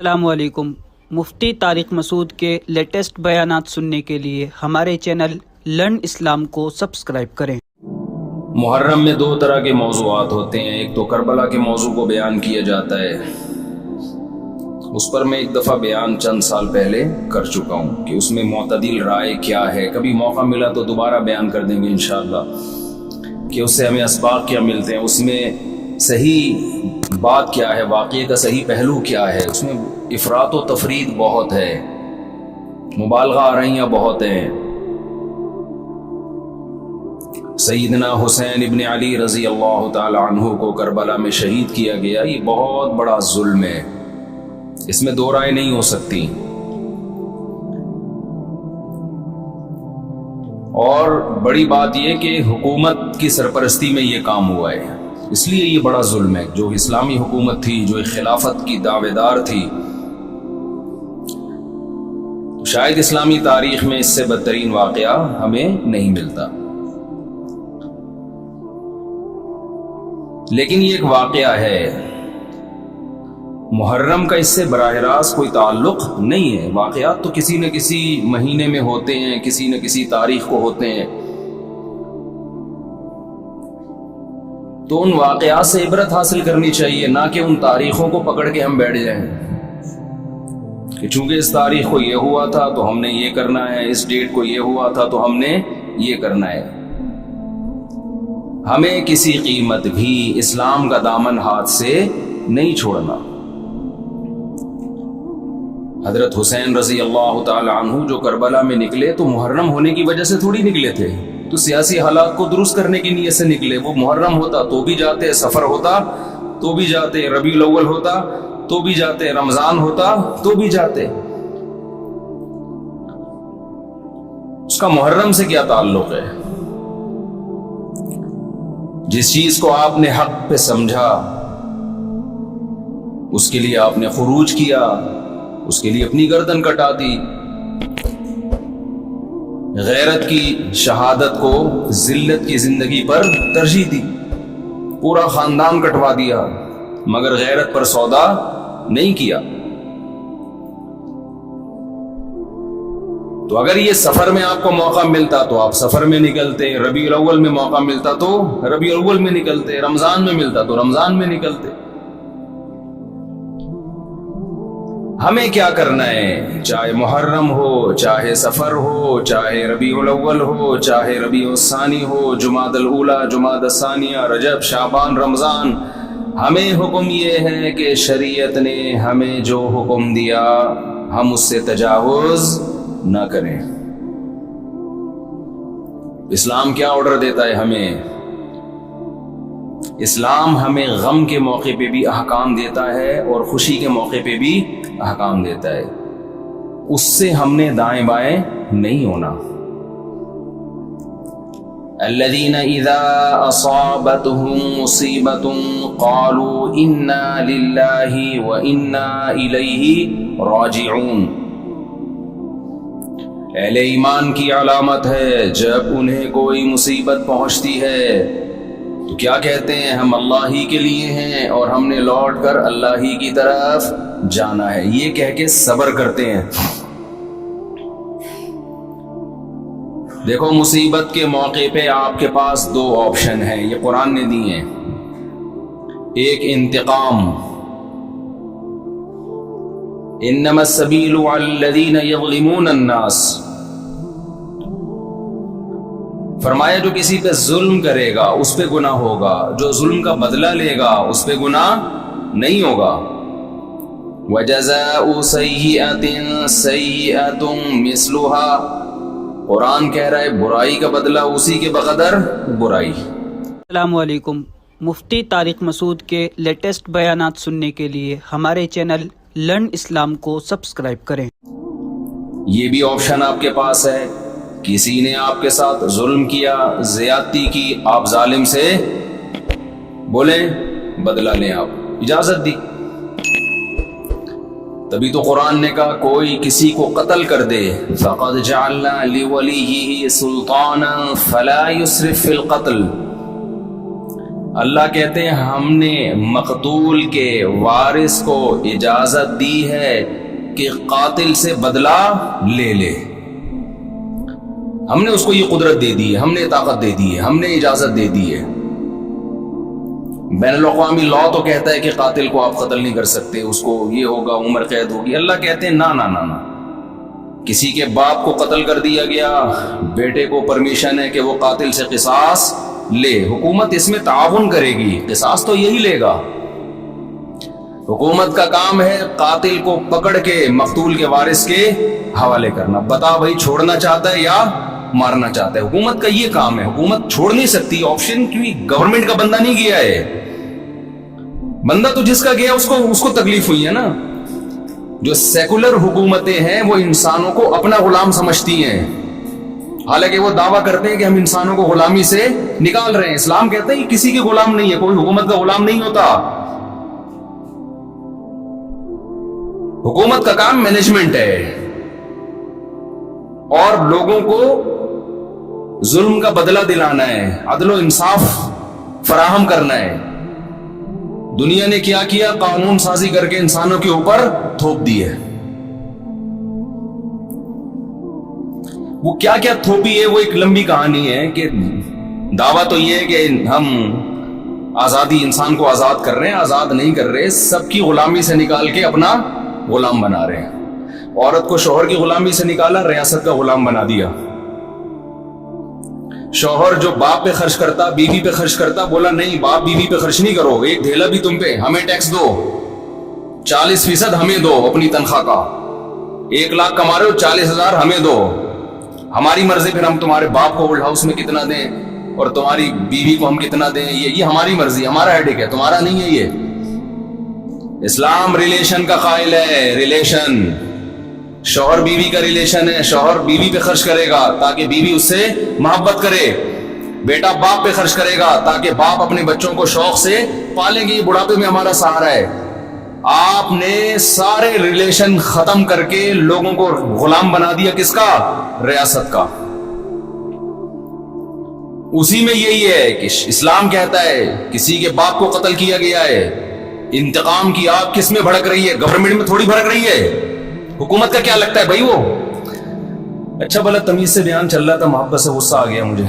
السلام علیکم۔ مفتی طارق مسعود کے لیٹسٹ بیانات سننے کے لیے ہمارے چینل لرن اسلام کو سبسکرائب کریں۔ محرم میں دو طرح کے موضوعات ہوتے ہیں، ایک تو کربلا کے موضوع کو بیان کیا جاتا ہے، اس پر میں ایک دفعہ بیان چند سال پہلے کر چکا ہوں کہ اس میں معتدل رائے کیا ہے۔ کبھی موقع ملا تو دوبارہ بیان کر دیں گے انشاءاللہ کہ اس سے ہمیں اسباق کیا ملتے ہیں، اس میں صحیح بات کیا ہے، واقعے کا صحیح پہلو کیا ہے۔ اس میں افراط و تفرید بہت ہے، مبالغہ آرائیاں بہت ہیں۔ سیدنا حسین ابن علی رضی اللہ تعالی عنہ کو کربلا میں شہید کیا گیا، یہ بہت بڑا ظلم ہے، اس میں دو رائے نہیں ہو سکتی۔ اور بڑی بات یہ کہ حکومت کی سرپرستی میں یہ کام ہوا ہے، اس لیے یہ بڑا ظلم ہے۔ جو اسلامی حکومت تھی، جو خلافت کی دعوے دار تھی، شاید اسلامی تاریخ میں اس سے بدترین واقعہ ہمیں نہیں ملتا۔ لیکن یہ ایک واقعہ ہے، محرم کا اس سے براہ راست کوئی تعلق نہیں ہے۔ واقعات تو کسی نہ کسی مہینے میں ہوتے ہیں، کسی نہ کسی تاریخ کو ہوتے ہیں، تو ان واقعات سے عبرت حاصل کرنی چاہیے، نہ کہ ان تاریخوں کو پکڑ کے ہم بیٹھ جائیں کہ چونکہ اس تاریخ کو یہ ہوا تھا تو ہم نے یہ کرنا ہے، اس ڈیٹ کو یہ ہوا تھا تو ہم نے یہ کرنا ہے۔ ہمیں کسی قیمت بھی اسلام کا دامن ہاتھ سے نہیں چھوڑنا۔ حضرت حسین رضی اللہ تعالی عنہ جو کربلا میں نکلے تو محرم ہونے کی وجہ سے تھوڑی نکلے تھے، تو سیاسی حالات کو درست کرنے کی نیت سے نکلے۔ وہ محرم ہوتا تو بھی جاتے، سفر ہوتا تو بھی جاتے، ربیع الاول ہوتا تو بھی جاتے، رمضان ہوتا تو بھی جاتے۔ اس کا محرم سے کیا تعلق ہے؟ جس چیز کو آپ نے حق پہ سمجھا اس کے لیے آپ نے خروج کیا، اس کے لیے اپنی گردن کٹا دی۔ غیرت کی شہادت کو ذلت کی زندگی پر ترجیح دی، پورا خاندان کٹوا دیا، مگر غیرت پر سودا نہیں کیا۔ تو اگر یہ سفر میں آپ کو موقع ملتا تو آپ سفر میں نکلتے، ربیع الاول میں موقع ملتا تو ربیع الاول میں نکلتے، رمضان میں ملتا تو رمضان میں نکلتے۔ ہمیں کیا کرنا ہے؟ چاہے محرم ہو، چاہے سفر ہو، چاہے ربیع الاول ہو، چاہے ربیع الثانی ہو، جمادی الاولی، جمادی الثانیہ، رجب، شعبان، رمضان، ہمیں حکم یہ ہے کہ شریعت نے ہمیں جو حکم دیا ہم اس سے تجاوز نہ کریں۔ اسلام کیا آرڈر دیتا ہے ہمیں؟ اسلام ہمیں غم کے موقع پہ بھی احکام دیتا ہے اور خوشی کے موقع پہ بھی احکام دیتا ہے، اس سے ہم نے دائیں بائیں نہیں ہونا۔ الذین اذا اصابتهم مصیبۃ قالوا انا للہ وانا الیہ راجعون۔ اہل ایمان کی علامت ہے جب انہیں کوئی مصیبت پہنچتی ہے تو کیا کہتے ہیں؟ ہم اللہ ہی کے لیے ہیں اور ہم نے لوٹ کر اللہ ہی کی طرف جانا ہے، یہ کہہ کے صبر کرتے ہیں۔ دیکھو، مصیبت کے موقع پہ آپ کے پاس دو آپشن ہیں، یہ قرآن نے دی ہیں۔ ایک انتقام، انما السبیل علی الذین یظلمون الناس، فرمایا جو کسی پہ ظلم کرے گا اس پہ گناہ ہوگا، جو ظلم کا بدلہ لے گا اس پہ گناہ نہیں ہوگا۔ وَجَزَاءُ سَيِّئَةٍ سَيِّئَةٌ مِثْلُهَا، قرآن کہہ رہا ہے برائی کا بدلہ اسی کے بقدر برائی۔ السلام علیکم۔ مفتی طارق مسعود کے لیٹسٹ بیانات سننے کے لیے ہمارے چینل لرن اسلام کو سبسکرائب کریں۔ یہ بھی آپشن آپ کے پاس ہے، کسی نے آپ کے ساتھ ظلم کیا، زیادتی کی، آپ ظالم سے بولیں بدلہ لیں، آپ اجازت دی۔ تبھی تو قرآن نے کہا کوئی کسی کو قتل کر دے فَقَدْ جَعَلْنَا لِوَلِيِّهِ سُلْطَانًا فَلَا يُسْرِفْ فِي الْقَتْلِ، اللہ کہتے ہیں ہم نے مقتول کے وارث کو اجازت دی ہے کہ قاتل سے بدلہ لے لے. ہم نے اس کو یہ قدرت دے دی ہے, ہم نے طاقت دے دی ہے, ہم نے اجازت دے دی ہے. بین الاقوامی لا تو کہتا ہے کہ قاتل کو آپ قتل نہیں کر سکتے, اس کو یہ ہوگا, عمر قید ہوگی. اللہ کہتے ہیں نا نا نا نا, کسی کے باپ کو قتل کر دیا گیا, بیٹے کو پرمیشن ہے کہ وہ قاتل سے قصاص لے. حکومت اس میں تعاون کرے گی, قصاص تو یہی لے گا. حکومت کا کام ہے قاتل کو پکڑ کے مقتول کے وارث کے حوالے کرنا. بتا بھائی چھوڑنا چاہتا ہے یا مارنا چاہتا ہے. حکومت کا یہ کام ہے, حکومت چھوڑ نہیں سکتی آپشن, کیونکہ گورنمنٹ کا بندہ نہیں گیا ہے. بندہ تو جس کا گیا اس کو تکلیف ہوئی ہے نا. جو سیکولر حکومتیں ہیں وہ انسانوں کو اپنا غلام سمجھتی ہیں, حالانکہ وہ دعویٰ کرتے ہیں کہ ہم انسانوں کو غلامی سے نکال رہے ہیں. اسلام کہتے ہیں کہ کسی کے غلام نہیں ہے, کوئی حکومت کا غلام نہیں ہوتا. حکومت کا کام مینجمنٹ ہے اور لوگوں کو ظلم کا بدلہ دلانا ہے, عدل و انصاف فراہم کرنا ہے. دنیا نے کیا کیا, قانون سازی کر کے انسانوں کے اوپر تھوپ دی ہے. وہ کیا کیا تھوپی ہے وہ ایک لمبی کہانی ہے. کہ دعویٰ تو یہ ہے کہ ہم آزادی, انسان کو آزاد کر رہے ہیں, آزاد نہیں کر رہے, سب کی غلامی سے نکال کے اپنا غلام بنا رہے ہیں. عورت کو شوہر کی غلامی سے نکالا, ریاست کا غلام بنا دیا. شوہر جو باپ پہ خرچ کرتا, بیوی پہ خرچ کرتا, بولا نہیں باپ بیوی پہ خرچ نہیں کرو, ایک دھیلا بھی تم پہ, ہمیں ٹیکس دو, 40% ہمیں دو اپنی تنخواہ کا. 1 لاکھ کما رہے ہو, 40,000 ہمیں دو, ہماری مرضی, پھر ہم تمہارے باپ کو اولڈ ہاؤس میں کتنا دیں اور تمہاری بیوی کو ہم کتنا دیں, یہ ہماری مرضی, ہمارا ہیڈک ہے, تمہارا نہیں ہے. یہ اسلام ریلیشن کا قائل ہے. ریلیشن شوہر بیوی کا ریلیشن ہے. شوہر بیوی پہ خرچ کرے گا تاکہ بیوی اس سے محبت کرے, بیٹا باپ پہ خرچ کرے گا تاکہ باپ اپنے بچوں کو شوق سے پالیں گے, یہ بڑھاپے میں ہمارا سہارا ہے. آپ نے سارے ریلیشن ختم کر کے لوگوں کو غلام بنا دیا. کس کا؟ ریاست کا. اسی میں یہی ہے کہ اسلام کہتا ہے کسی کے باپ کو قتل کیا گیا ہے, انتقام کی آگ کس میں بھڑک رہی ہے؟ گورنمنٹ میں تھوڑی بھڑک رہی ہے. حکومت کا کیا لگتا ہے بھائی؟ وہ اچھا بھلا تمیز سے بیان چل رہا تھا, محبت سے غصہ آ گیا مجھے,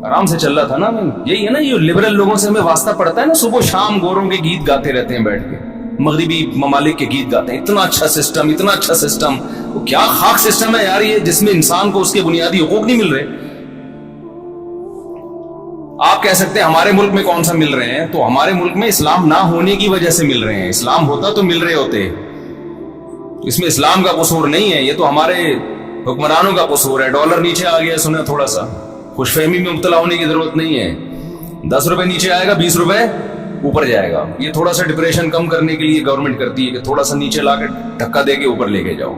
آرام سے چل رہا تھا نا. یہی ہے نا, یہ لبرل لوگوں سے ہمیں واسطہ پڑتا ہے نا, صبح شام گوروں کے گیت گاتے رہتے ہیں بیٹھ کے, مغربی ممالک کے گیت گاتے ہیں. اتنا اچھا سسٹم, اتنا اچھا سسٹم. وہ کیا خاک سسٹم ہے یار یہ, جس میں انسان کو اس کے بنیادی حقوق نہیں مل رہے. آپ کہہ سکتے ہیں ہمارے ملک میں کون سا مل رہے ہیں, تو ہمارے ملک میں اسلام نہ ہونے کی وجہ سے مل رہے ہیں. اسلام ہوتا تو مل رہے ہوتے. اس میں اسلام کا قصور نہیں ہے, یہ تو ہمارے حکمرانوں کا قصور ہے. ڈالر نیچے آ گیا سنا, تھوڑا سا خوش فہمی میں مبتلا ہونے کی ضرورت نہیں ہے. 10 روپے نیچے آئے گا, 20 روپے اوپر جائے گا. یہ تھوڑا سا ڈپریشن کم کرنے کے لیے گورنمنٹ کرتی ہے کہ تھوڑا سا نیچے لا کے دھکا دے کے اوپر لے کے جاؤ.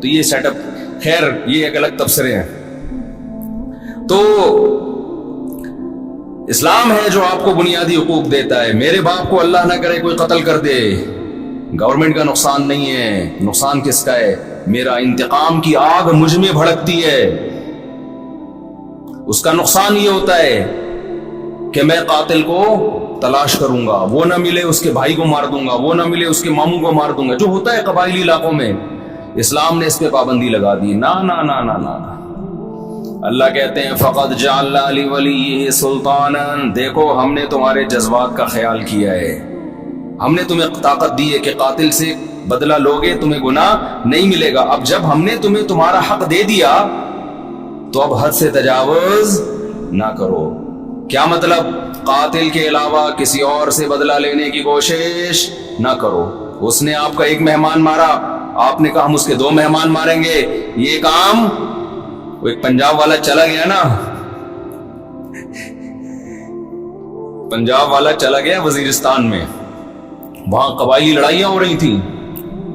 تو یہ سیٹ اپ, خیر یہ ایک الگ تبصرے ہیں. تو اسلام ہے جو آپ کو بنیادی حقوق دیتا ہے. میرے باپ کو اللہ نہ کرے کوئی قتل کر دے, گورنمنٹ کا نقصان نہیں ہے. نقصان کس کا ہے؟ میرا انتقام کی آگ مجھ میں بھڑکتی ہے. اس کا نقصان یہ ہوتا ہے کہ میں قاتل کو تلاش کروں گا, وہ نہ ملے اس کے بھائی کو مار دوں گا, وہ نہ ملے اس کے ماموں کو مار دوں گا, جو ہوتا ہے قبائلی علاقوں میں. اسلام نے اس پہ پابندی لگا دی. نا نا نا نا نا. اللہ کہتے ہیں فقد جعلنا لولیہ سلطانا, دیکھو ہم نے تمہارے جذبات کا خیال کیا ہے, ہم نے تمہیں طاقت دی ہے کہ قاتل سے بدلہ لوگے تمہیں گناہ نہیں ملے گا. اب جب ہم نے تمہیں تمہارا حق دے دیا تو اب حد سے تجاوز نہ کرو. کیا مطلب؟ قاتل کے علاوہ کسی اور سے بدلہ لینے کی کوشش نہ کرو. اس نے آپ کا ایک مہمان مارا, آپ نے کہا ہم اس کے 2 مہمان ماریں گے. یہ کام وہ ایک پنجاب والا چلا گیا نا, پنجاب والا چلا گیا وزیرستان میں, وہاں قبائلی لڑائیاں ہو رہی تھیں,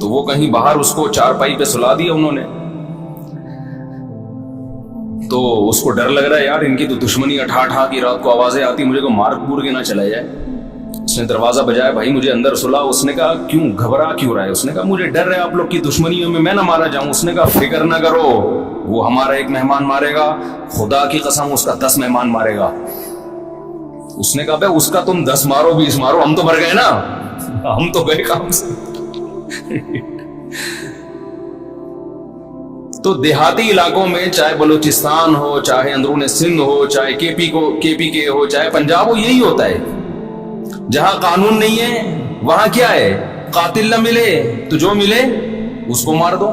تو وہ کہیں باہر اس کو چارپائی پہ سلا دیا انہوں نے. تو اس کو ڈر لگ رہا ہے یار ان کی تو دشمنی, اٹھا کی رات کو آوازیں آتی, مجھے کو مار پور کے نہ چلا جائے. اس نے دروازہ بجایا, بھائی مجھے اندر سلا. اس نے کہا کیوں, گھبرا کیوں رہا ہے؟ اس نے کہا مجھے ڈر ہے آپ لوگ کی دشمنیوں میں نہ مارا جاؤں. اس نے کہا فکر نہ کرو, وہ ہمارا ایک مہمان مارے گا, خدا کی قسم اس کا 10 مہمان مارے گا. اس نے کہا بھائی اس کا تم 10 مارو 20 مارو، ہم تو مر گئے نا، ہم تو گئے کام سے۔ تو دیہاتی علاقوں میں چاہے بلوچستان ہو، چاہے اندرون سندھ ہو، چاہے کے پی کے ہو، چاہے پنجاب ہو، یہی ہوتا ہے۔ جہاں قانون نہیں ہے وہاں کیا ہے، قاتل نہ ملے تو جو ملے اس کو مار دو۔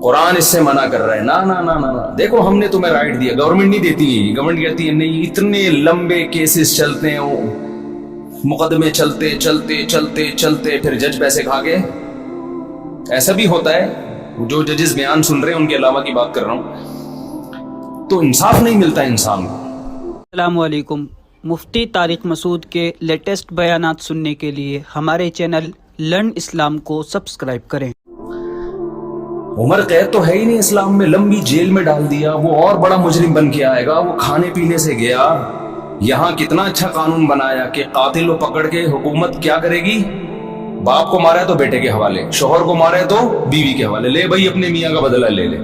قرآن اس سے منع کر رہا ہے، نا نا نا نا نا، دیکھو ہم نے تمہیں رائٹ دیا، گورنمنٹ نہیں دیتی، گورنمنٹ کہتی ہے نہیں، اتنے لمبے کیسز چلتے ہیں، مقدمے چلتے چلتے چلتے چلتے پھر جج پیسے کھا کے۔ ایسا بھی ہوتا ہے، جو ججز بیان سن رہے ہیں ان کے علاوہ کی بات کر رہا ہوں، تو انصاف نہیں ملتا انسان کو۔ السلام علیکم۔ مفتی طارق مسعود کے لیٹسٹ بیانات سننے کے لیے ہمارے چینل لرن اسلام کو سبسکرائب کریں۔ عمر قید تو ہے ہی نہیں اسلام میں، لمبی جیل میں ڈال دیا، وہ اور بڑا مجرم بن کے آئے گا، وہ کھانے پینے سے گیا۔ یہاں کتنا اچھا قانون بنایا کہ قاتل کو پکڑ کے حکومت کیا کرے گی، باپ کو مارا ہے تو بیٹے کے حوالے، شوہر کو مارا ہے تو بیوی کے حوالے، لے بھائی اپنے میاں کا بدلہ لے لے۔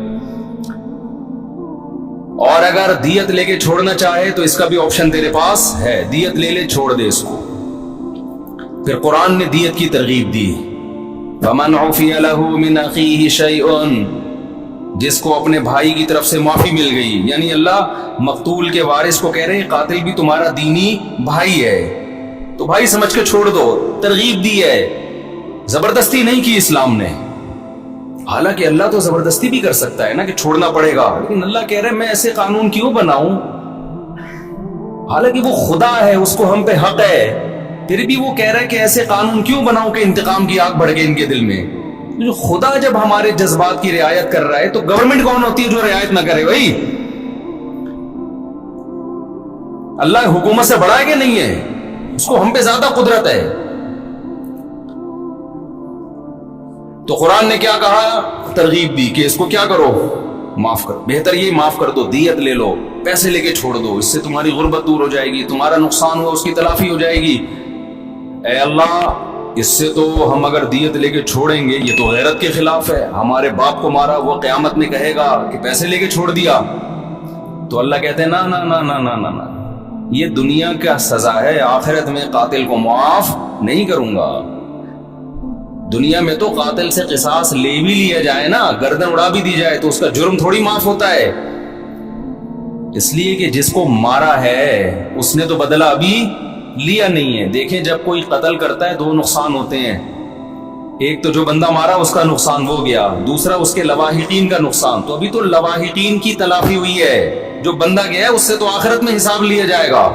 اور اگر دیت لے کے چھوڑنا چاہے تو اس کا بھی آپشن تیرے پاس ہے، دیت لے لے، چھوڑ دے اس کو۔ پھر قرآن نے دیت کی ترغیب دی، وَمَنْ عُفِيَ لَهُ مِنْ أَخِيهِ شَيْءٌ، جس کو اپنے بھائی کی طرف سے معافی مل گئی، یعنی اللہ مقتول کے وارث کو کہہ رہے ہیں قاتل بھی تمہارا دینی بھائی ہے تو بھائی سمجھ کے چھوڑ دو، ترغیب دی ہے، زبردستی نہیں کی اسلام نے۔ حالانکہ اللہ تو زبردستی بھی کر سکتا ہے نا کہ چھوڑنا پڑے گا، لیکن اللہ کہہ رہے ہیں میں ایسے قانون کیوں بناؤں، حالانکہ وہ خدا ہے، اس کو ہم پہ حق ہے، پھر بھی وہ کہہ رہا ہے کہ ایسے قانون کیوں بناؤں کہ انتقام کی آگ بڑھ گئے ان کے دل میں۔ جو خدا جب ہمارے جذبات کی رعایت کر رہا ہے تو گورنمنٹ کون ہوتی ہے جو رعایت نہ کرے؟ بھائی اللہ حکومت سے بڑا ہے کہ نہیں ہے؟ اس کو ہم پہ زیادہ قدرت ہے۔ تو قرآن نے کیا کہا، ترغیب دی کہ اس کو کیا کرو، معاف کرو، بہتر یہ معاف کر دو، دیت لے لو، پیسے لے کے چھوڑ دو، اس سے تمہاری غربت دور ہو جائے گی، تمہارا نقصان ہوا اس کی تلافی ہو جائے گی۔ اے اللہ اس سے تو ہم اگر دیت لے کے چھوڑیں گے یہ تو غیرت کے خلاف ہے، ہمارے باپ کو مارا وہ قیامت میں کہے گا کہ پیسے لے کے چھوڑ دیا۔ تو اللہ کہتے ہیں نا نا نا نا نا نا نا، یہ دنیا کا سزا ہے، آخرت میں قاتل کو معاف نہیں کروں گا۔ دنیا میں تو قاتل سے قصاص لے بھی لیا جائے نا، گردن اڑا بھی دی جائے تو اس کا جرم تھوڑی معاف ہوتا ہے، اس لیے کہ جس کو مارا ہے اس نے تو بدلہ ابھی لیا نہیں ہے۔ دیکھیں جب کوئی قتل کرتا ہے دو نقصان ہوتے ہیں، ایک تو جو بندہ مارا اس کا نقصان ہو گیا، دوسرا اس کے لواحقین کا نقصان، تو ابھی تو لواحقین کی تلافی ہوئی ہے، جو بندہ گیا ہے اس سے تو آخرت میں حساب لیا جائے گا۔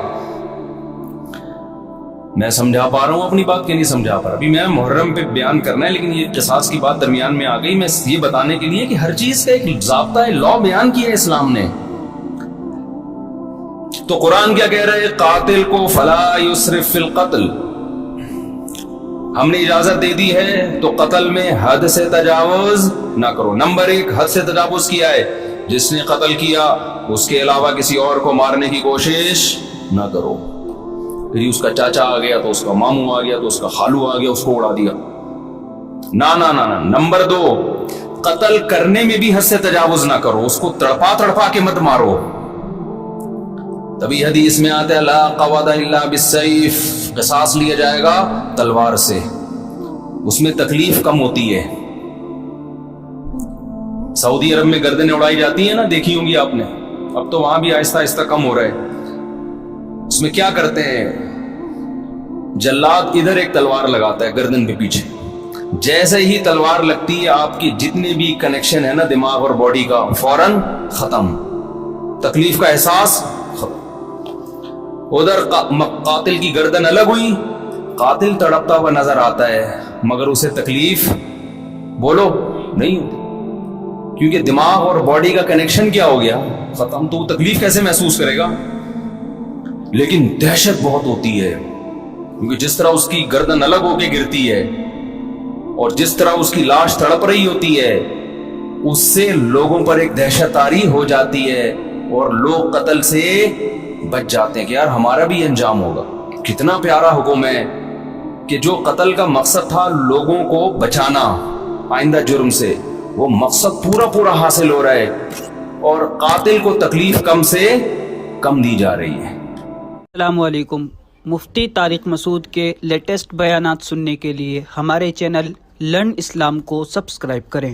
میں سمجھا پا رہا ہوں اپنی بات کہ نہیں سمجھا پا رہا؟ ابھی میں محرم پہ بیان کرنا ہے لیکن یہ قصاص کی بات درمیان میں آ گئی، میں یہ بتانے کے لیے کہ ہر چیز کا ایک ضابطہ ہے، لا بیان کیا ہے اسلام نے۔ تو قرآن کیا کہہ رہے، قاتل کو فلا یسرف فی القتل، ہم نے اجازت دے دی ہے تو قتل میں حد سے تجاوز نہ کرو۔ نمبر 1 حد سے تجاوز کیا ہے، جس نے قتل کیا اس کے علاوہ کسی اور کو مارنے کی کوشش نہ کرو۔ پھر اس کا چاچا آ گیا تو اس کا ماموں آ گیا تو اس کا خالو آ گیا، اس کو اڑا دیا، نا نا نا نا۔ نمبر 2 قتل کرنے میں بھی حد سے تجاوز نہ کرو، اس کو تڑپا تڑپا کے مت مارو۔ تبھی حدیث میں آتا ہے لا قواد الا بالسیف، قصاص لیا جائے گا تلوار سے، اس میں تکلیف کم ہوتی ہے۔ سعودی عرب میں گردنیں اڑائی جاتی ہیں نا، دیکھی ہوں گی آپ نے، اب تو وہاں بھی آہستہ آہستہ کم ہو رہا ہے۔ اس میں کیا کرتے ہیں، جلاد ادھر ایک تلوار لگاتا ہے گردن پہ پیچھے، جیسے ہی تلوار لگتی ہے آپ کی جتنے بھی کنیکشن ہے نا دماغ اور باڈی کا فوراً ختم، تکلیف کا احساس ختم۔ ادھر قاتل کی گردن الگ ہوئی، قاتل تڑپتا ہوا نظر آتا ہے مگر اسے تکلیف بولو نہیں ہوتی، کیونکہ دماغ اور باڈی کا کنیکشن کیا ہو گیا، ختم، تو وہ تکلیف کیسے محسوس کرے گا؟ لیکن دہشت بہت ہوتی ہے، کیونکہ جس طرح اس کی گردن الگ ہو کے گرتی ہے اور جس طرح اس کی لاش تڑپ رہی ہوتی ہے، اس سے لوگوں پر ایک دہشت طاری ہو جاتی ہے اور لوگ قتل سے بچ جاتے ہیں کہ یار ہمارا بھی انجام ہوگا۔ کتنا پیارا حکم ہے کہ جو قتل کا مقصد تھا لوگوں کو بچانا آئندہ جرم سے، وہ مقصد پورا حاصل ہو رہا ہے اور قاتل کو تکلیف کم سے کم دی جا رہی ہے۔ السلام علیکم۔ مفتی طارق مسعود کے لیٹسٹ بیانات سننے کے لیے ہمارے چینل لرن اسلام کو سبسکرائب کریں۔